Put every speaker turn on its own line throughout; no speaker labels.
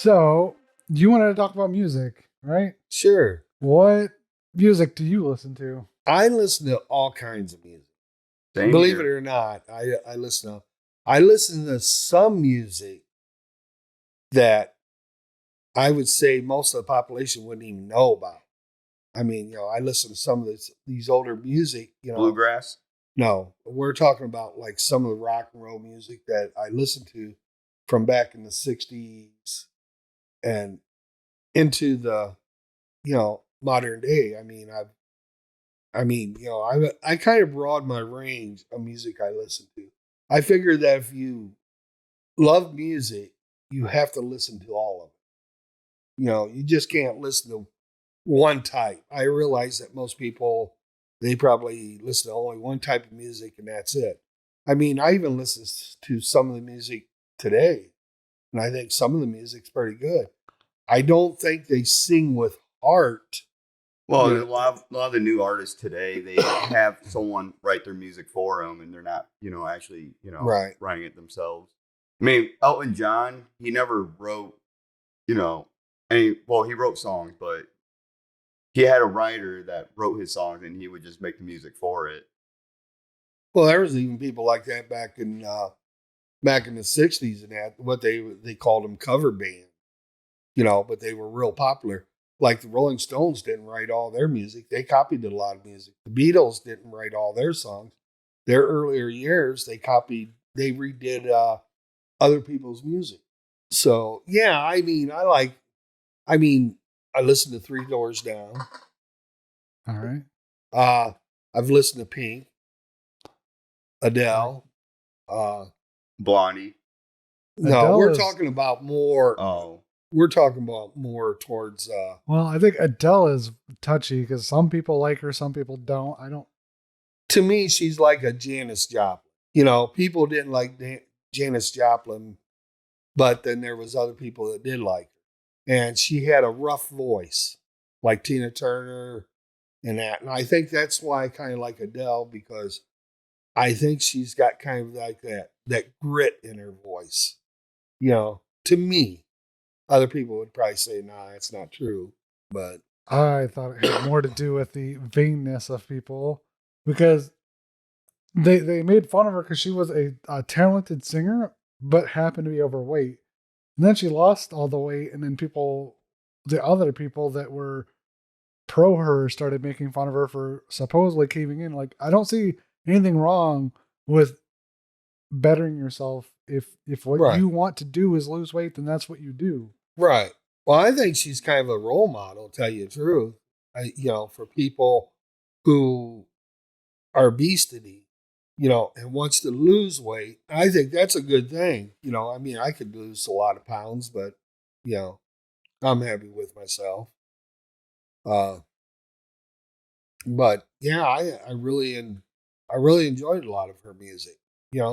So, you wanted to talk about music, right?
Sure.
What music do you listen to?
I listen to all kinds of music.
Same
Believe it
here.
or not, I listen to some music that I would say most of the population wouldn't even know about. I mean, I listen to some of these older music,
Bluegrass.
No, we're talking about like some of the rock and roll music that I listened to from back in the 60s and into the, modern day. I kind of broaden my range of music I listen to. I figure that if you love music, you have to listen to all of it. You just can't listen to one type. I realize that most people, they probably listen to only one type of music and that's it. I mean, I even listen to some of the music today, and I think some of the music's pretty good. I don't think they sing with heart.
Well,
You
a lot of the new artists today, they have someone write their music for them, and they're not, actually,
Right.
writing it themselves. I mean, Elton John, he never wrote, you know, he wrote songs, but he had a writer that wrote his songs, and he would just make the music for it.
Well, there was even people like that back in the '60s, and that what they called them cover band. But they were real popular. Like the Rolling Stones didn't write all their music; they copied a lot of music. The Beatles didn't write all their songs. Their earlier years, they redid other people's music. So yeah, I mean, I listen to Three Doors Down.
All right.
Uh, I've listened to Pink, Adele. Uh,
Blondie.
no,
Adele
we're
is,
talking about more.
Oh,
We're talking about more towards.
well, I think Adele is touchy because some people like her, some people don't. I don't,
To me, she's like a Janis Joplin. People didn't like Janis Joplin, but then there was other people that did like her, and she had a rough voice, like Tina Turner and that. And I think that's why I kind of like Adele because I think she's got kind of like that grit in her voice. To me, other people would probably say, "Nah, that's not true," but
I thought it had more to do with the vainness of people because they made fun of her because she was a talented singer, but happened to be overweight. And then she lost all the weight, and then the other people that were pro her started making fun of her for supposedly caving in. Like, I don't see anything wrong with bettering yourself. If what
right.
you want to do is lose weight, then that's what you do.
Right. Well, I think she's kind of a role model, to tell you the truth. For people who are obesity, and wants to lose weight. I think that's a good thing. I could lose a lot of pounds, but you know, I'm happy with myself. Uh, but yeah, I really enjoyed a lot of her music.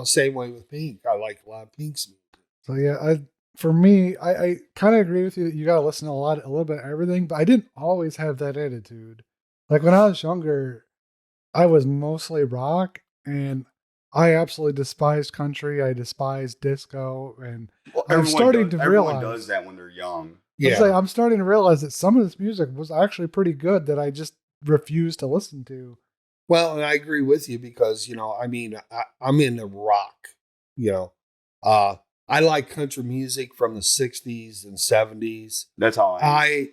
Same way with Pink. I like a lot of Pink's music.
So yeah, for me, I kind of agree with you that you gotta listen to a little bit of everything, but I didn't always have that attitude. Like when I was younger, I was mostly rock, and I absolutely despised country. I despised disco, and
well,
I'm starting to
everyone does
realize.
that when they're young.
Yeah.
I'm starting to realize that some of this music was actually pretty good that I just refused to listen to.
Well, and I agree with you because I'm into rock. You know, uh, I like country music from the '60s and '70s.
That's how I am.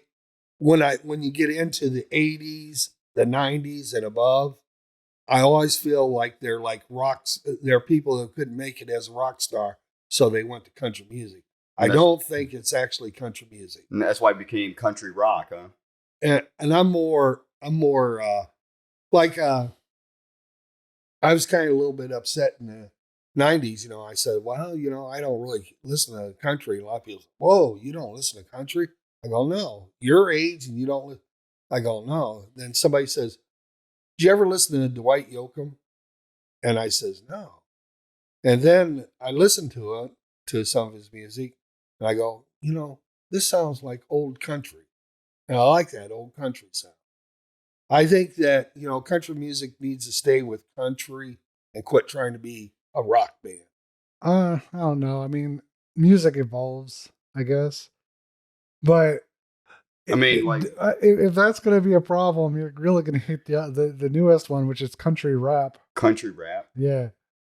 When you get into the '80s, the '90s, and above, I always feel like they're like rocks. They're people who couldn't make it as a rock star, so they went to country music. I
And that's
don't think it's actually country music,
and that's why it became country rock, huh?
and I'm more like I was kind of a little bit upset in the '90s. I said, well, I don't really listen to country. A lot of people say, whoa, you don't listen to country? I go, no, your age and you don't listen. I go, no. Then somebody says, did you ever listen to Dwight Yoakam? And I says, no. And then I listened to some of his music, and I go, this sounds like old country. And I like that old country sound. I think that, country music needs to stay with country and quit trying to be a rock band.
I don't know. I mean, music evolves, I guess. But
I mean, like
if that's going to be a problem, you're really going to hit the newest one, which is country rap.
country rap.
Yeah.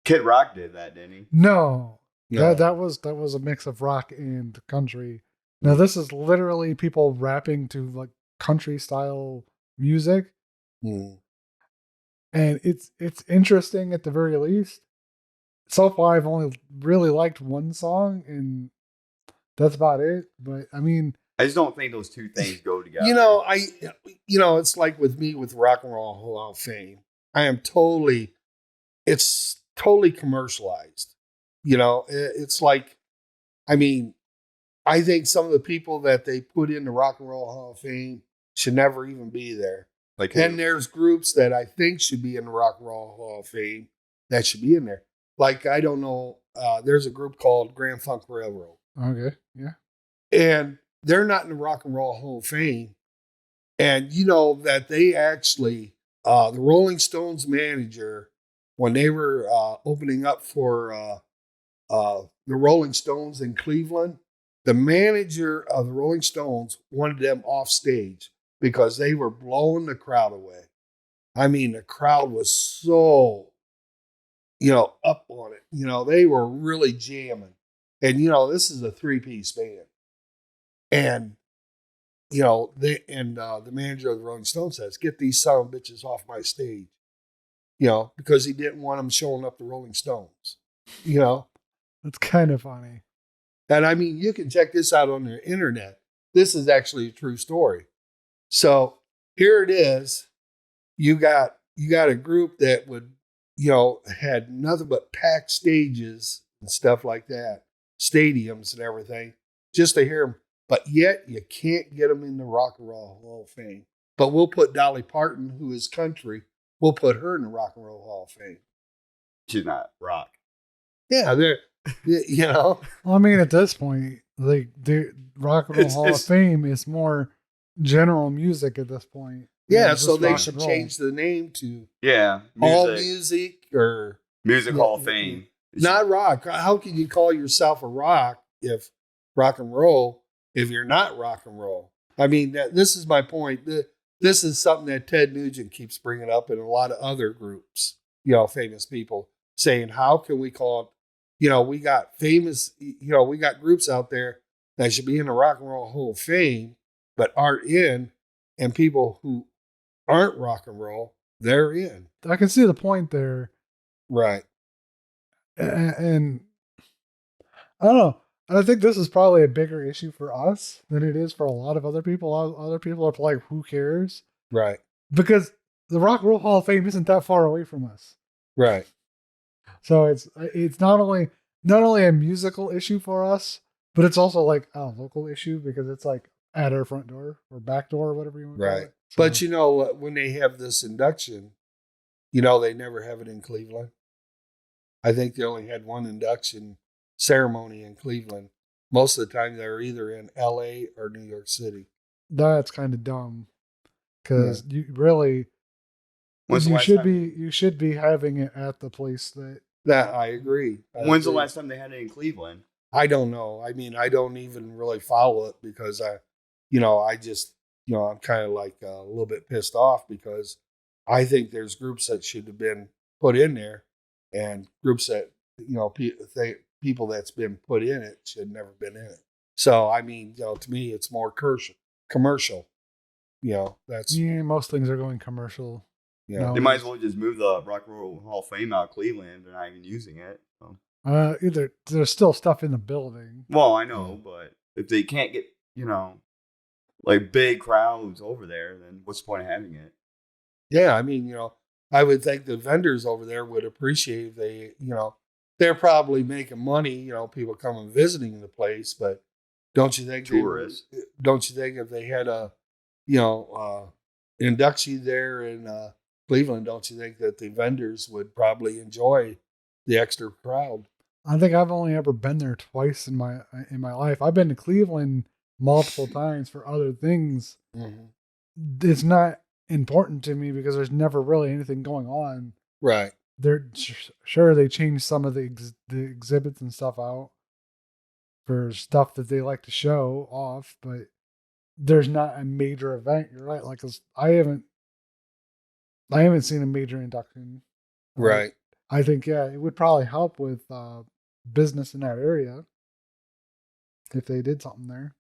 Kid Rock did that, didn't he?
No.
No.
That was a mix of rock and country. Now this is literally people rapping to like country style music,
Hmm.
and it's interesting at the very least. So far, I've only really liked one song, and that's about it. But I mean,
I just don't think those two things go together.
It's like with me with Rock and Roll Hall of Fame. It's totally commercialized. It's like, I mean, I think some of the people that they put in the Rock and Roll Hall of Fame should never even be there.
like
And there's groups that I think should be in the Rock and Roll Hall of Fame that should be in there. Like, I don't know, there's a group called Grand Funk Railroad.
okay, yeah,
And they're not in the Rock and Roll Hall of Fame. And you know that they actually, the Rolling Stones manager, when they were opening up for the Rolling Stones in Cleveland, the manager of the Rolling Stones wanted them off stage because they were blowing the crowd away. I mean, the crowd was so, up on it. They were really jamming. And, this is a 3-piece band. And, the manager of the Rolling Stones says, get these son of bitches off my stage, because he didn't want them showing up the Rolling Stones,
that's kind of funny.
And I mean, you can check this out on the internet. This is actually a true story. So here it is. You got a group that would, had nothing but packed stages and stuff like that, stadiums and everything, just to hear them. But yet you can't get them in the Rock and Roll Hall of Fame. But we'll put Dolly Parton, who is country, we'll put her in the Rock and Roll Hall of Fame.
she's not rock.
Yeah,
Well, I mean, at this point, like the Rock and Roll Hall of Fame is more general music at this point.
Yeah, so they
rock
should
and roll.
change the name to
Yeah,
All Music or
music Hall of Fame.
not rock. How can you call yourself a rock if rock and roll if you're not rock and roll? I mean, this is my point. This is something that Ted Nugent keeps bringing up in a lot of other groups, famous people saying, how can we call it? We got famous, we got groups out there that should be in the Rock and Roll Hall of Fame, but aren't in, and people who aren't rock and roll, they're in.
I can see the point there.
Right.
And I don't know. And I think this is probably a bigger issue for us than it is for a lot of other people. Other people are like, who cares?
Right.
Because the Rock and Roll Hall of Fame isn't that far away from us.
Right.
So it's not only a musical issue for us, but it's also like a local issue because it's like at our front door or back door or whatever you want to call
Right.
it. So,
But when they have this induction, they never have it in Cleveland. I think they only had one induction ceremony in Cleveland. Most of the time they're either in LA or New York City.
that's kind of dumb because you really you should be having it at the place
that I agree.
When's the last time they had it in Cleveland?
I don't know. I mean, I don't even really follow it because I just, I'm kind of like a little bit pissed off because I think there's groups that should have been put in there and groups that, people that's been put in it should never been in it. So, I mean, to me, it's more commercial. That's
most things are going commercial.
They might as well just move the Rock and Roll Hall of Fame out of Cleveland. They're not even using it. So.
Either there's still stuff in the building.
Well, I know, but if they can't get, like big crowds over there, then what's the point of having it?
Yeah, I mean, I would think the vendors over there would appreciate if they, they're probably making money, people coming visiting the place, but don't you think
tourists?
Don't you think if they had a, induction there in Cleveland, don't you think that the vendors would probably enjoy the extra crowd?
I think I've only ever been there twice in my life. I've been to Cleveland multiple times for other things.
Mm-hmm.
It's not important to me because there's never really anything going on.
Right.
They're sure they changed some of the exhibits and stuff out for stuff that they like to show off, but there's not a major event. You're right. Like, 'cause I haven't seen a major induction.
Right.
I think, yeah, it would probably help with business in that area if they did something there.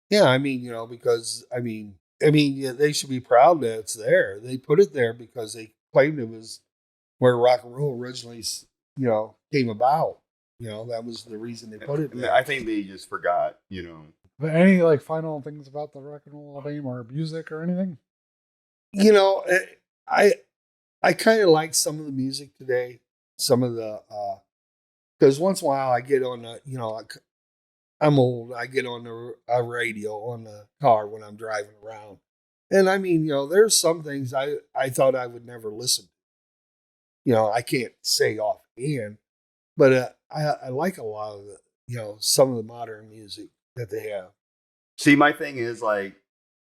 Yeah, I mean, because yeah, they should be proud that it's there. They put it there because they claimed it was where rock and roll originally, came about. That was the reason they put it
I mean,
there.
I think they just forgot,
But any like final things about the Rock and Roll Hall of Fame or music or anything?
I I kind of like some of the music today. Some of the because once in a while I get on the I'm old. I get on the radio on the car when I'm driving around, and I mean there's some things I thought I would never listen to. I can't say offhand, but I like a lot of the some of the modern music that they have,
See, my thing is like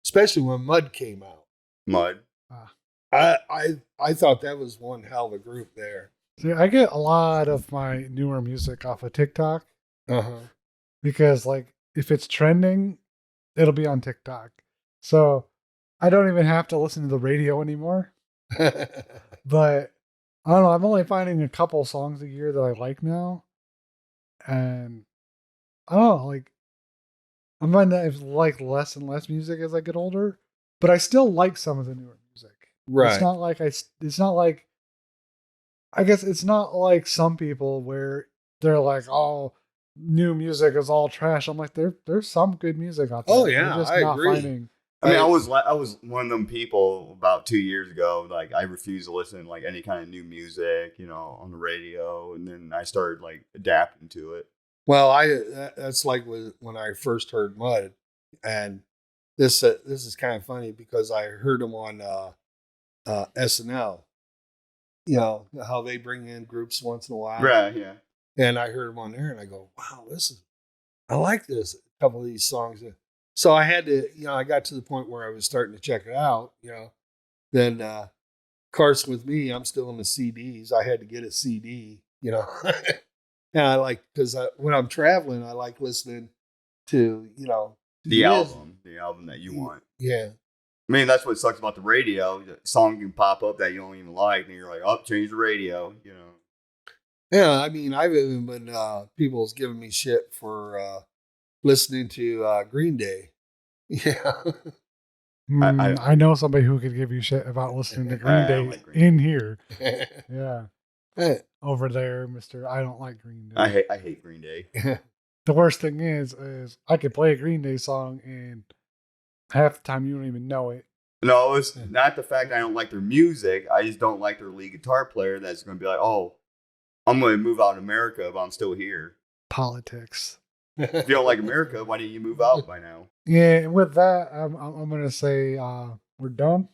especially when Mud came out.
Mud.
Ah.
I thought that was one hell of a group there.
See, I get a lot of my newer music off of TikTok
Uh
because, like, if it's trending, it'll be on TikTok. So I don't even have to listen to the radio anymore.
huh.
But I don't know. I'm only finding a couple songs a year that I like now, and I don't know. Like, I'm finding that I like less and less music as I get older, but I still like some of the newer music.
Right.
It's not like It's not like. I guess it's not like some people where they're like, "Oh, new music is all trash." I'm like, there's some good music out there.
Oh, yeah,
We're just
I
not
agree.
finding.
I mean, I was one of them people about 2 years ago. Like, I refused to listen to like any kind of new music, on the radio, and then I started like adapting to it.
Well, that's like when I first heard Mud, and this is kind of funny because I heard them on SNL. How they bring in groups once in a while,
Right? Yeah.
and I heard them on there, and I go, "Wow, I like this." A couple of these songs, so I had to, I got to the point where I was starting to check it out. Then Carson with me, I'm still in the CDs. I had to get a CD. And I like because when I'm traveling, I like listening to
The album that you want.
Yeah.
I mean, that's what sucks about the radio. The song can pop up that you don't even like, and you're like, "Oh, change the radio."
Yeah, I mean, I've even been people's giving me shit for listening to Green Day. Yeah.
I know somebody who could give you shit about listening to Green
I
Day
don't like Green
in here. Yeah, over there, Mister. I don't like Green Day.
I hate Green Day.
The worst thing is I could play a Green Day song and half the time you don't even know it.
No, it's not the fact I don't like their music. I just don't like their lead guitar player that's going to be like, "Oh, I'm going to move out of America, but I'm still here."
Politics.
If you don't like America, why didn't you move out by now?
Yeah, and with that, I'm going to say we're done.